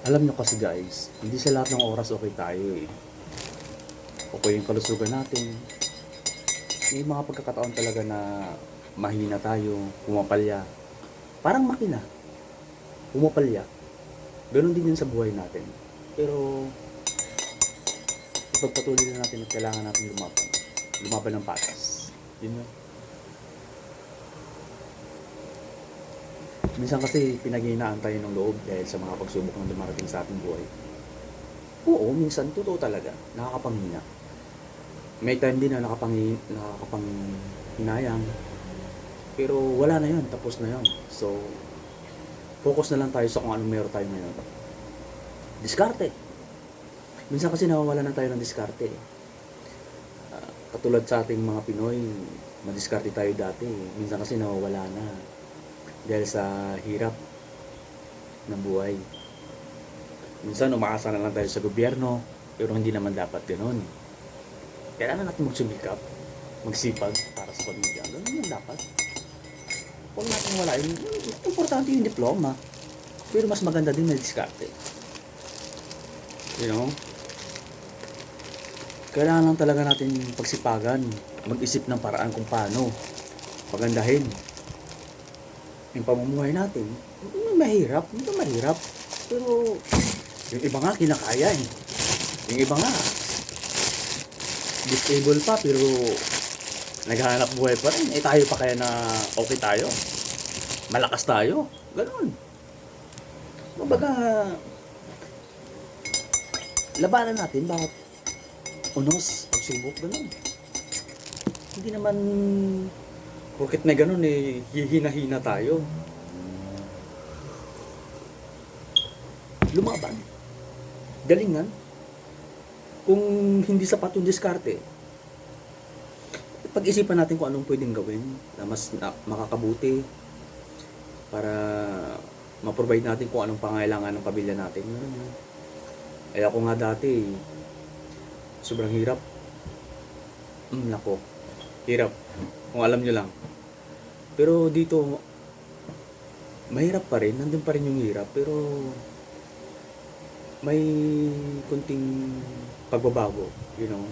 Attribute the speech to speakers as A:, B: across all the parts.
A: Alam nyo kasi guys, hindi sa lahat ng oras okay tayo eh. Okay yung kalusugan natin. May mga pagkakataon talaga na mahina tayo, pumapalya. Parang makina, pumapalya. Ganon din yun sa buhay natin. Pero ipagpatuloy na natin at kailangan natin lumaban. Lumaban ng patas. Yun yun. Minsan kasi pinaghihinaan tayo ng loob dahil sa mga pagsubok na dumarating sa ating buhay. Oo, minsan totoo talaga, nakakapanghina. May time din na nakakapanghinayang. Pero wala na yun, tapos na yun. So, focus na lang tayo sa kung anong meron tayo ngayon. Diskarte. Minsan kasi nawawala na tayo ng diskarte. Katulad sa ating mga Pinoy, madiskarte tayo dati. Minsan kasi nawawala na. Dahil sa hirap ng buhay. Minsan umaasa na lang tayo sa gobyerno, pero hindi naman dapat ganoon. Kailangan natin magsumikap, magsipag para sa pamilya. Ganun yung dapat. Huwag natin walain. Importante yung diploma. Pero mas maganda din na diskarte. You know? Kailangan lang talaga natin pagsipagan, mag-isip ng paraan kung paano pagandahin yung pamumuhay natin. Hindi mahirap, hindi mahirap. Pero yung iba nga kinakaya eh. Yung iba nga disabled pa pero naghahanap buhay pa rin. Eh tayo pa kaya na okay tayo? Malakas tayo? Ganun. Kumbaga, labanan natin bawat unos, pagsubok, ganun. Hindi naman porket na ganun eh, hihina-hina tayo. Lumaban. Galingan. Kung hindi sapat yung diskarte, pag-isipan natin kung anong pwedeng gawin na mas makakabuti para ma-provide natin kung anong pangailangan ng pamilya natin. Ay ako nga dati, sobrang hirap. Nako, hirap. Kung alam nyo lang. Pero dito, mahirap pa rin. Nandun pa rin yung hirap. Pero may kunting pagbabago, you know.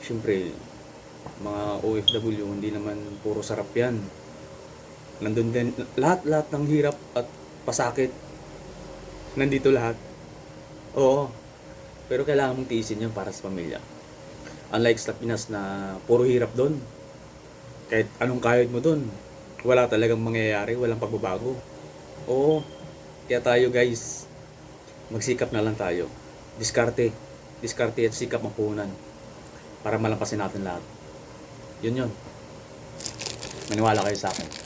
A: Siyempre, mga OFW, hindi naman puro sarap yan. Nandun din, lahat ng hirap at pasakit, nandito lahat. Oo. Pero kailangan mong tiisin yan para sa pamilya. Unlike sa Pinas na puro hirap doon. Kahit anong kahit mo doon, wala talagang mangyayari, walang pagbabago. Oo. Kaya tayo guys, magsikap na lang tayo. Diskarte at sikap mapunan para malampasin natin lahat. Yun. Maniwala kayo sa akin.